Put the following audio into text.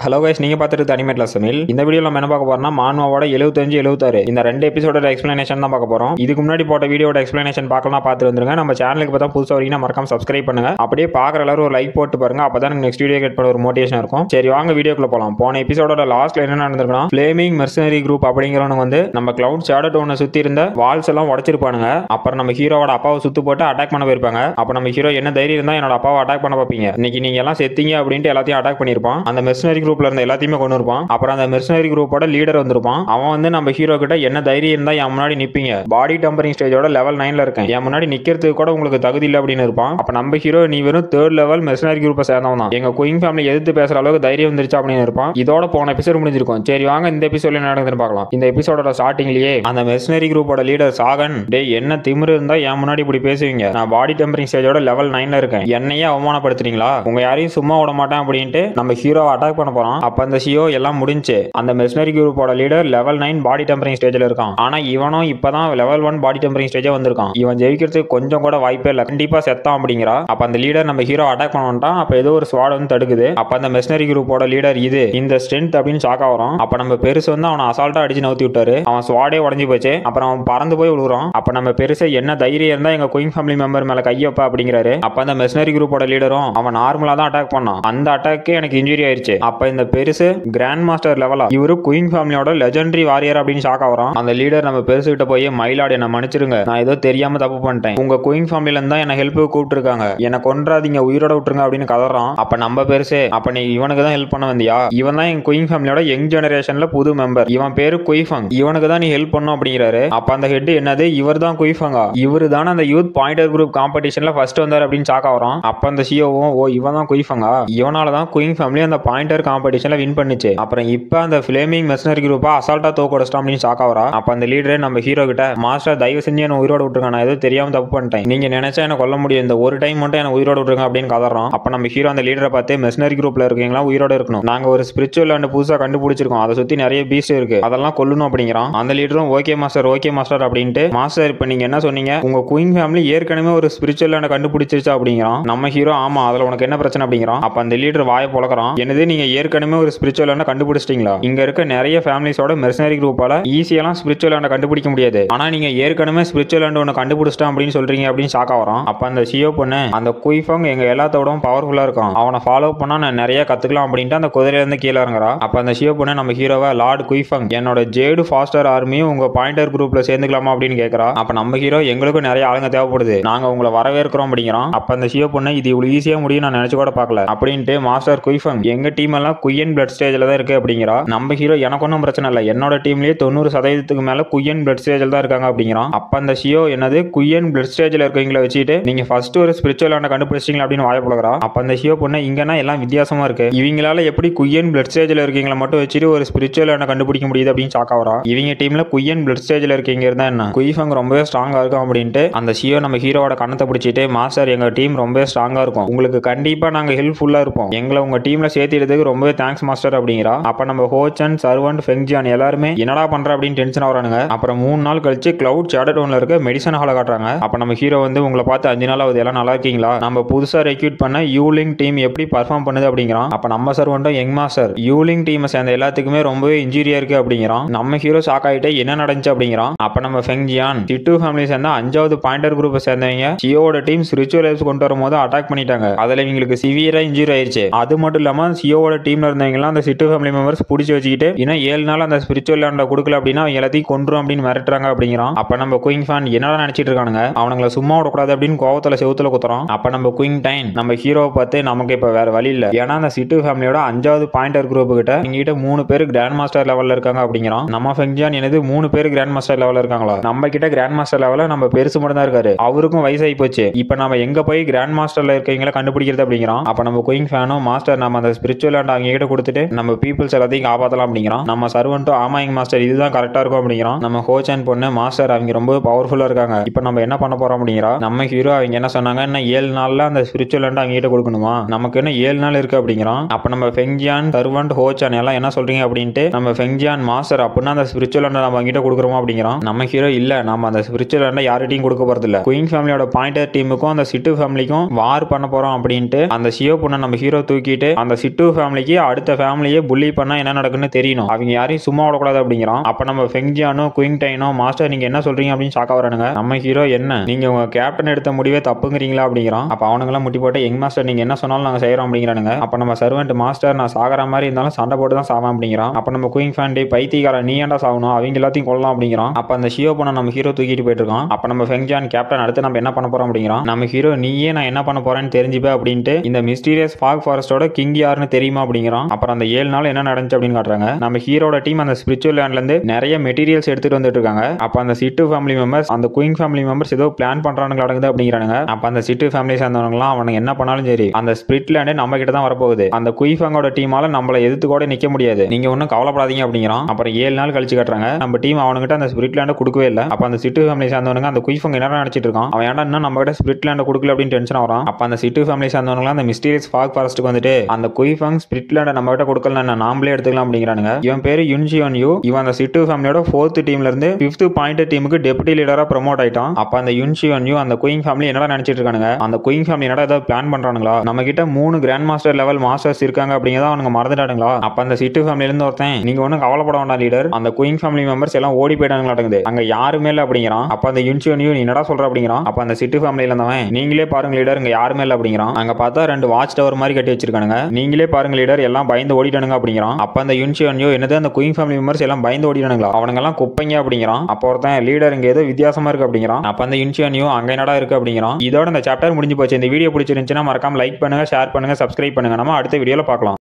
Hello guys, நீங்க பார்த்துட்டு அனிமேட்ல சமையல். இந்த வீடியோல நம்ம என்ன பார்க்க போறோம்னா மான்வாவோட 75 76 இந்த ரெண்டு எபிசோடோட எக்ஸ்பிளனேஷன் தான் பார்க்க போறோம். இதுக்கு முன்னாடி போட்ட வீடியோட எக்ஸ்பிளனேஷன் பார்க்கலாம், பார்த்து வந்துருங்க. நம்ம சேனலுக்கு பார்த்தா புதுசா வரீங்கன்னா மறக்காம சப்ஸ்கிரைப் பண்ணுங்க. அப்படியே பார்க்குற எல்லாரும் ஒரு லைக் போட்டு பாருங்க, அப்பதான் நெக்ஸ்ட் வீடியோ கெட் பண்ண ஒரு மோட்டிவேஷன் இருக்கும். சரி வாங்க வீடியோக்குள்ள போலாம். போன எபிசோடோட லாஸ்ட்ல என்ன நடந்திருக்குன்னா, ஃப்ளேமிங் மெர்சனரி குரூப் அப்படிங்கிறவங்க வந்து நம்ம கிளவுட் ஷேடோ டவுனை சுத்தி இருந்த வால்ஸ் எல்லாம் உடைச்சிருப்பானுங்க. அப்புறம் நம்ம ஹீரோவோட அப்பாவை சுத்து போட்டு அட்டாக் பண்ண போயிருப்பாங்க. அப்ப நம்ம ஹீரோ என்ன தைரியம் இருந்தா என்னோட அப்பாவை அட்டாக் பண்ண பார்ப்பீங்க, இன்னைக்கு நீங்க எல்லாம் செத்தீங்க அப்படின்ட்டு எல்லாத்தையும் அட்டாக் பண்ணிருப்பான். அந்த மெர்சனரி குரூப்ல இருந்த எல்லாத்தையுமே இருப்பான். அப்புறம் அந்த மெர்சனரி குரூப்போட லீடர் வந்திருப்பான். அவன் வந்து நம்ம ஹீரோ கிட்ட என்ன தைரியம் இருந்தா என் முன்னாடி நிப்பீங்க, பாடி டம்பரிங் ஸ்டேஜோட லெவல் 9ல இருக்கேன், என் முன்னாடி நிக்கிறதுக்கு கூட உங்களுக்கு தகுதி இல்லை அப்படின்னு இருப்பான். அப்ப நம்ம ஹீரோ நீ வெறும் 3rd லெவல் மெர்சனரி குரூப்பை சேர்ந்தவன் தான், எங்க குயின் ஃபேமிலி எதிர்த்து பேசுற அளவுக்கு தைரியம் வந்துருச்சு அப்படின்னு இருப்பான். இதோட போன எபிசோட் முடிஞ்சிருக்கும். சரி வாங்க இந்த எபிசோட்ல என்ன நடக்குதுன்னு பார்க்கலாம். இந்த எபிசோடோட ஸ்டார்டிங்லயே அந்த மெர்சனரி குரூப்போட லீடர் சாகன், டே என்ன திமிரு இருந்தா என் முன்னாடி இப்படி பேசுவீங்க, நான் பாடி டம்பரிங் ஸ்டேஜோட லெவல் 9ல இருக்கேன், என்னையே அவமானப்படுத்துறீங்களா, உங்க யாரையும் சும்மா விட மாட்டேன் அப்படின்ட்டு நம்ம ஹீரோவை அட்டாக் பண்ண போறான். அப்ப அந்த சிஓ எல்லாம் முடிஞ்சு அந்த மெர்சனரி குரூப்போட லீடர் லெவல் 9 பாடி டெம்பரிங் ஸ்டேஜ்ல இருக்கான். ஆனா இவனும் இப்பதான் லெவல் 1 பாடி டெம்பரிங் ஸ்டேஜே வந்திருக்கான். இவன் ஜெயிக்கிறதுக்கு கொஞ்சம் கூட வாய்ப்பே இல்ல, கண்டிப்பா செத்தான் அப்படிங்கிறா. அப்ப அந்த லீடர் நம்ம ஹீரோ அட்டாக் பண்ணான். அப்ப ஏதோ ஒரு ஸ்வாட் வந்து தடுக்குது. அப்ப அந்த மெர்சனரி குரூப்போட லீடர் இது இந்த ஸ்ட்ரென்த் அப்படின்னு ஷாக்கா வரும். அப்ப நம்ம பெருசு வந்து அவனை அசால்ட்டா அடிச்சு நவுத்தி விட்டாரு. அவன் ஸ்வாடே உடஞ்சி போச்சு. அப்புறம் அவன் பறந்து போய் விழுறான். அப்ப நம்ம பெருசு என்ன தைரியம் இருந்தா எங்க குயின் ஃபேமிலி மெம்பர் மேல கையப்பா அப்படிங்கிறாரு. அப்ப அந்த மெர்சனரி குரூப்போட லீடரும் அவன் நார்மலா தான் அட்டாக் பண்ணான், அந்த அட்டாக்கே எனக்கு இன்ஜுரி ஆயிருச்சு. அப்ப இந்த பெருசு கிராண்ட் மாஸ்டர் லெவலா, இவரு குயின் ஃபேமிலியோட லெஜெண்டரி வாரியர் அப்படின்னு ஷாக் ஆவறான். அந்த லீடர் நம்ம பெருசுகிட்ட போய் மயிலாடு என்ன மன்னிச்சிருங்க, நான் ஏதோ தெரியாம தப்பு பண்ணிட்டேன், உங்க குயின் ஃபேமிலில இருந்தா என்ன ஹெல்ப்புக்கு கூப்பிட்டுருக்காங்க, என்ன கொன்றாதீங்க உயிரோட விட்டுருங்க அப்படின்னு கதறான். அப்ப நம்ம பெருசு, அப்ப நீ இவனுக்கு தான் ஹெல்ப் பண்ண வந்தியா, இவன் தான் எங்க குயின் ஃபேமிலியோட யங் ஜெனரேஷன்ல புது மெம்பர், இவன் பேரு குயிஃபங், இவனுக்கு தான் நீ ஹெல்ப் பண்ணும் அப்படிங்கிறாரு. அப்ப அந்த ஹெட் என்னது இவர் தான் குயிஃபங்கா, இவரு தானே அந்த யூத் பாயிண்டர் குரூப் காம்படிஷன்ல ஃபர்ஸ்ட் வந்தார் அப்படின்னு ஷாக் ஆவறான். அப்ப அந்த சிஓவும் ஓ இவன் தான் குயிஃபங்கா, இவனால தான் குயின் ஃபேமிலி அந்த பாயிண்டர் காம்படிஷன்ல வின் பண்ணுச்சு. அப்புறம் இப்ப அந்த ஃப்ளேமிங் மெர்சனரி குரூப்பா அசால்ட்டா தோக்கடிச்சிட்டான் அப்படின்னு ஷாக் ஆவறா. அப்ப அந்த லீடரே நம்ம ஹீரோ கிட்ட, மாஸ்டர் தயவு செஞ்சு என்ன உயிரோட விட்டுருங்க, நான் ஏதோ தெரியாம தப்பு பண்ணிட்டேன், நீங்க நினைச்சா என்ன கொல்ல முடியும், இந்த ஒரு டைம் மட்டும் என்ன உயிரோட விட்டுருங்க அப்படின்னு கதறான். அப்ப நம்ம ஹீரோ அந்த லீடரை பார்த்து, மெர்சனரி குரூப்ல இருக்கீங்களா உயிரோட இருக்கணும், நாங்க ஒரு ஸ்பிரிச்சுவல் லேண்ட் புதுசா கண்டுபிடிச்சிருக்கோம், அதை சுத்தி நிறைய பீஸ்ட் இருக்கு, அதெல்லாம் கொல்லணும் அப்படிங்கிறான். அந்த லீடரும் ஓகே மாஸ்டர் அப்படின்ட்டு, மாஸ்டர் இப்ப நீங்க என்ன சொன்னீங்க, உங்க குயின் ஃபேமிலி ஏற்கனவே ஒரு ஸ்பிரிச்சுவல் லேண்ட் கண்டுபிடிச்சிருச்சா அப்படிங்கிறான். நம்ம ஹீரோ ஆமா அதுல உனக்கு என்ன பிரச்சனை அப்படிங்கிறான். அப்ப அந்த லீடர் வாயை பொளக்குறான், என்னது நீங்க ஏற்கனவே ஒரு ஸ்பிரிச்சுவல் லேண்ட் கண்டுபிடிச்சிட்டீங்களா, இங்க இருக்க நிறைய ஃபேமிலிஸோட மெர்சனரி குரூப்பால ஈஸியெல்லாம் ஸ்பிரிச்சுவல் லேண்ட் கண்டுபிடிக்க முடியாது, ஆனா நீங்க ஏற்கனவே ஸ்பிரிச்சுவல் லேண்ட் ஒன்னு கண்டுபிடிச்சிட்டான் அப்படின்னு சொல்றீங்க அப்படின்னு ஷாக் ஆவறான். அப்ப அந்த சிஓ பொண்ணு, அந்த குயிஃபங் எங்க எல்லாத்தோடவும் பவர்ஃபுல்லா இருக்கான், அவனை ஃபாலோ பண்ணா நான் நிறைய கத்துக்கலாம் அப்படின்ட்டு அந்த குதிரையில இருந்து கீழே இறங்குறா. அப்ப அந்த சிஓ பொண்ணு நம்ம ஹீரோவை, லார்ட் குயிஃபங் என்னோட ஜேடு ஃபாஸ்டர் ஆர்மியும் உங்க பாயிண்டர் குரூப்ல சேர்ந்துக்கலாமா அப்படின்னு கேட்கறா. அப்ப நம்ம ஹீரோ எங்களுக்கும் நிறைய ஆளுங்க தேவைப்படுது, நாங்க உங்களை வரவேற்கிறோம் அப்படிங்கிறோம். அப்ப அந்த சிஓ பொண்ணு, இது இவ்வளவு ஈஸியா முடியும் நான் நினைச்சு கூட பார்க்கல அப்படின்ட்டு, மாஸ்டர் குயிஃபங் எங்க டீம் எல்லாம் குயன் பிளட் ஸ்டேஜ்ல தான் இருக்கு அப்படிங்கிறா. நம்ம ஹீரோ எனக்கு ஒன்றும் பிரச்சனை இல்லை, என்னோட டீம்லயே 90% மேல குயன் பிளட் ஸ்டேஜ்ல தான் இருக்காங்க அப்படிங்கிறான். அப்ப அந்த சிஓ என்னது குயன் பிளட் ஸ்டேஜ்ல இருக்கீங்களா வச்சுட்டு நீங்க ஃபர்ஸ்ட் ஒரு ஸ்பிரிச்சுவல் லேண்ட் கண்டுபிடிச்சிட்டீங்களா அப்படின்னு வாய புலகுறா. அப்ப அந்த சிஓ பொண்ணு, இங்கன்னா எல்லாம் வித்தியாசமா இருக்கு, இவங்களால எப்படி குயன் பிளட் ஸ்டேஜ்ல இருக்கீங்களா மட்டும் வச்சுட்டு ஒரு ஸ்பிரிச்சுவல் லேண்ட் கண்டுபிடிக்க முடியுது அப்படின்னு ஷாக் ஆவறா. இவங்க டீம்ல குயன் பிளட் ஸ்டேஜ்ல இருக்கீங்க இருந்தா என்ன, குயிஃபங் ரொம்பவே ஸ்ட்ராங்கா இருக்கும் அப்படின்ட்டு அந்த சிஓ நம்ம ஹீரோவோட கண்ணத்தை பிடிச்சிட்டு, மாஸ்டர் எங்க டீம் ரொம்பவே ஸ்ட்ராங்கா இருக்கும், உங்களுக்கு கண்டிப்பா நாங்க ஹெல்ப்ஃபுல்லா இருப்போம், எங்களை உங்க டீம்ல சேர்த்திடுறதுக்கு ரொம்பவே தேங்க்ஸ் மாஸ்டர் அப்படிங்கிறா. அப்ப நம்ம ஹோச்சன் சர்வன்ட் ஃபெங்ஜியான் எல்லாருமே என்னடா பண்ற அப்படின்னு டென்ஷன் ஆவறானுங்க. அப்புறம் 3 நாள் கழிச்சு கிளவுட் ஷேடோ டவுன்ல இருக்க மெடிசன் ஹாலை காட்டுறாங்க. அப்ப நம்ம ஹீரோ வந்து, உங்களை பார்த்து 5 நாள் ஆகுது, எல்லாம் நல்லா இருக்கீங்களா, நம்ம புதுசா ரெக்ரூட் பண்ண யூலிங் டீம் எப்படி பர்ஃபார்ம் பண்ணுது அப்படிங்கிறான். அப்ப நம்ம சர்வன்ட்டும், யங் மாஸ்டர் யூலிங் டீமை சேர்ந்த எல்லாத்துக்குமே ரொம்பவே இன்ஜூரியா இருக்கு அப்படிங்கிறான். நம்ம ஹீரோ ஷாக் ஆயிட்டு என்ன நடந்துச்சு அப்படிங்கிறான். அப்ப நம்ம ஃபெங்ஜியான், சிட்டு ஃபேமிலி சேர்ந்த 5வது பாயிண்டர் குரூப்பை சேர்ந்தவங்க சியோட டீம் ஸ்பிரிச்சுவல் லைஃப் கொண்டு வரும்போது அட்டாக் பண்ணிட்டாங்க, அதுல இவங்களுக்கு சிவியரா இன்ஜூரி ஆயிருச்சு, அது மட்டும் இல்லாம சியோட டீம்ல இருந்தவங்க எல்லாம் அந்த சிட்டு ஃபேமிலி மெம்பர்ஸ் பிடிச்சி வச்சுக்கிட்டு இன்னும் 7 நாள் அந்த ஸ்பிரிச்சுவல் லேண்ட கொடுக்கல அப்படின்னா அவங்க எல்லாத்தையும் கொன்றும் அப்படின்னு மிரட்டுறாங்க அப்படிங்கிறான். அப்ப நம்ம குயின் ஃபேன் என்னடா நினைச்சிட்டு இருக்கானுங்க, அவனுங்களை சும்மா விடக்கூடாது அப்படின்னு கோவத்துல செவுத்துல குத்துறோம். அப்ப நம்ம குயின் டைன் நம்ம ஹீரோவை பார்த்து, நமக்கு இப்ப வேற வழி இல்ல, ஏன்னா அந்த சிட்டு ஃபேமிலியோட 5வது பாயிண்டர் குரூப் கிட்ட இங்கிட்ட 3 பேர் கிராண்ட் மாஸ்டர் லெவல்ல இருக்காங்க அப்படிங்கிறான். நம்ம ஃபெங்ஜியான் என்னது 3 பேர் கிராண்ட் மாஸ்டர் லெவல்ல இருக்காங்களா, நம்ம கிட்ட கிராண்ட் மாஸ்டர் லெவல்ல நம்ம பெருசு மட்டும் தான் இருக்காரு, அவருக்கும் வயசாகி போச்சு, இப்ப நம்ம எங்க போய் கிராண்ட் மாஸ்டர்ல இருக்கவங்களை கண்டுபிடிக்கிறது அப்படிங்கிறான். அப்ப நம்ம குயின் ஃபேனும், மாஸ்டர் நம்ம அந்த ஸ்பிரிச்சுவல் லேண்ட் அவங்க கிட்ட கொடுத்துட்டு நம்ம பீப்புள்ஸ் எல்லாத்தையும் காப்பாத்தலாம் அப்படிங்கிறான். நம்ம சர்வன்ட்டும் ஆமாங்க மாஸ்டர் இதுதான் கரெக்டா இருக்கும் அப்படிங்கிறான். நம்ம ஹோச்சன் பொண்ணு, மாஸ்டர் அவங்க ரொம்ப பவர்ஃபுல்லா இருக்காங்க, இப்ப நம்ம என்ன பண்ண போறோம் அப்படிங்கிறா. நம்ம ஹீரோ அவங்க என்ன சொன்னாங்க, இன்னும் 7 நாள்ல அந்த ஸ்பிரிச்சுவல் லேண்ட் அவங்க கிட்ட கொடுக்கணுமா, நமக்கு என்ன 7 நாள் இருக்கு அப்படிங்கிறான். அப்ப நம்ம ஃபெங்ஜியான் சர்வன்ட் ஹோச்சன் எல்லாம் என்ன சொல்றீங்க அப்படின்ட்டு, நம்ம ஃபெங்ஜியான், மாஸ்டர் அப்படின்னா அந்த ஸ்பிரிச்சுவல் லேண்ட் நம்ம அவங்க கிட்ட கொடுக்குறோமா அப்படிங்கிறான். நம்ம ஹீரோ, இல்ல நம்ம அந்த ஸ்பிரிச்சுவல் லேண்ட் யார்கிட்டையும் கொடுக்க போறது இல்ல, குயின் ஃபேமிலியோட பாயிண்டர் டீமுக்கும் அந்த சிட்டு ஃபேமிலிக்கும் வார் பண்ண போறோம் அப்படின்ட்டு அந்த சிஓ பொண்ணை நம்ம ஹீரோ தூக்கிட்டு அந்த சிட்டு ஃபேமிலிக்கு ஃபேமிலிக்கு அடுத்த ஃபேமிலியே புள்ளி பண்ணா என்ன நடக்குன்னு தெரியணும். அவங்க யாரையும் சும்மா விடக்கூடாது அப்படிங்கிறான். அப்ப நம்ம ஃபெங்ஜியானோ குயிங்டைனோ மாஸ்டர் நீங்க என்ன சொல்றீங்க அப்படின்னு ஷாக்கா வரானுங்க. நம்ம ஹீரோ என்ன நீங்க உங்க கேப்டன் எடுத்த முடிவே தப்புங்கிறீங்களா அப்படிங்கிறான். அப்ப அவனுங்கெல்லாம் முட்டி போட்டு யங் மாஸ்டர் நீங்க என்ன சொன்னாலும் நாங்க செய்யறோம் அப்படிங்கிறானுங்க. அப்ப நம்ம சர்வெண்ட் மாஸ்டர் நான் சாகற மாதிரி இருந்தாலும் சண்டை போட்டு தான் சாவான் அப்படிங்கிறான். அப்ப நம்ம குயிங் ஃபேண்டி பைத்தியக்கார நீ ஏன்டா சாகணும் அவங்க எல்லாத்தையும் கொள்ளலாம் அப்படிங்கிறான். அப்ப அந்த ஷியோ பண்ண நம்ம ஹீரோ தூக்கிட்டு போயிட்டு இருக்கான். அப்ப நம்ம ஃபெங்ஜான் கேப்டன் அடுத்து நம்ம என்ன பண்ண போறோம் அப்படிங்கிறான். நம்ம ஹீரோ நீயே நான் என்ன பண்ண போறேன்னு தெரிஞ்சுப்பே அப்படின்ட்டு இந்த மிஸ்டீரியஸ் ஃபாக் ஃபாரஸ்டோட கிங் யாருன்னு தெரியுமா அப்படிங்கிறான். அப்புறம் அந்த 7 நாள் என்ன நடந்துச்சு அப்படின்னு காட்டுறாங்க. நம்ம ஹீரோட டீம் அந்த ஸ்பிரிச்சுவல் லேண்ட்ல இருந்து நிறைய மெட்டீரியல்ஸ் எடுத்துட்டு வந்துட்டு இருக்காங்க. அப்ப அந்த சிட்டு ஃபேமிலி மெம்பர்ஸ் அந்த குயிங் ஃபேமிலி மெம்பர்ஸ் ஏதோ பிளான் பண்றானுங்க நடக்குது அப்படிங்கிறானுங்க. அப்ப அந்த சிட்டு ஃபேமிலி சேர்ந்தவங்கலாம் அவனுக்கு என்ன பண்ணாலும் சரி அந்த ஸ்பிரிட் லேண்டே நம்ம கிட்ட தான் வரப்போகுது. அந்த குயிஃபங்கோட டீமால நம்மள எதிர்த்து கூட நிக்க முடியாது. நீங்க ஒன்னும் கவலைப்படாதீங்க அப்படிங்கிறான். அப்புறம் 7 நாள் கழிச்சு காட்டுறாங்க. நம்ம டீம் அவனுக்கிட்ட அந்த ஸ்பிரிட் லேண்டை கொடுக்கவே இல்லை. அப்ப அந்த சிட்டு ஃபேமிலி சேர்ந்தவனுங்க அந்த குயிஃபங்க என்ன நினைச்சிட்டு இருக்கான். அவன் ஏன்டா இன்னும் நம்ம கிட்ட ஸ்பிரிட் லேண்டை கொடுக்கல அப்படின்னு டென்ஷன் வரான். அப்ப அந்த சிட்டு ஃபேமிலி சேர்ந்தவங்க அந்த மிஸ்டீரியஸ் ஃபாக் ஃபாரஸ்ட்டுக்கு வந்துட்டு அந்த குயிஃபங் ஸ்பிரிட் லேண்டை நம்ம கிட்ட கொடுக்கல நாமளே எடுத்துக்கலாம் அப்படிங்கிறானுங்க. இவன் பேரு யுன்ஷியோன் யூ. இவன் அந்த சிட்டு ஃபேமிலியோட 4th டீம்ல இருந்து 5th பாயிண்ட் டீமுக்கு டெப்யூட்டி லீடரா ப்ரோமோட் ஆயிட்டான். அப்ப அந்த யுன்ஷியோன் யூ அந்த குயிங் ஃபேமிலி என்னடா நினைச்சிட்டு இருக்கானுங்க. அந்த குயிங் ஃபேமிலி என்னடா ஏதாவது பிளான் பண்றானுங்களா. நம்ம கிட்ட 3 கிராண்ட் மாஸ்டர் லெவல் மாஸ்டர்ஸ் இருக்காங்க அப்படிங்கறத அவனுங்க மறந்துட்டானுங்களா. அப்ப அந்த சிட்டு ஃபேமிலில இருந்து ஒருத்தன் நீங்க ஒன்னும் கவலைப்பட வேண்டாம் லீடர் அந்த குயிங் ஃபேமிலி மெம்பர்ஸ் எல்லாம் ஓடி போயிட்டானுங்களாட்டுங்குது அங்க யாருமே இல்ல அப்படிங்கிறான். அப்ப அந்த யுன்ஷியோன் யூ நீ என்னடா சொல்ற அப்படிங்கிறான். அப்ப அந்த சிட்டு ஃபேமிலில இருந்தவன் நீங்களே பாருங்க லீடர் இங்க யாருமே இல்ல அப்படிங்கிறான். அங்க பார்த்தா 2 வாட்ச் டவர் மாதிரி கட்டி வச்சிருக்கானுங்க. நீங்களே பாருங்க லீடர் எல்லாம் பயந்து ஓடிட்டானுங்க அப்படிங்கிறான். அப்ப அந்த யுன்ஷியோன் யூ என்னது அந்த குயிங் ஃபேமிலி மெம்பர்ஸ் எல்லாம் பயந்து ஓடிட்டானுங்களா அவனுங்க எல்லாம் குப்பைங்க அப்படிங்கிறான். அப்ப ஒருத்தன் லீடர் இங்க ஏதோ வித்தியாசமா இருக்கு அப்படிங்கிறான். அப்ப அந்த யுன்ஷியோன் யூ அங்க என்னடா இருக்கு அப்படிங்கிறான். இதோட இந்த சாப்டர் முடிஞ்சு போச்சு. இந்த வீடியோ பிடிச்சிருந்துச்சுன்னா மறக்காம லைக் பண்ணுங்க, ஷேர் பண்ணுங்க, சப்ஸ்கிரைப் பண்ணுங்க. நம்ம அடுத்த வீடியோல பார்க்கலாம்.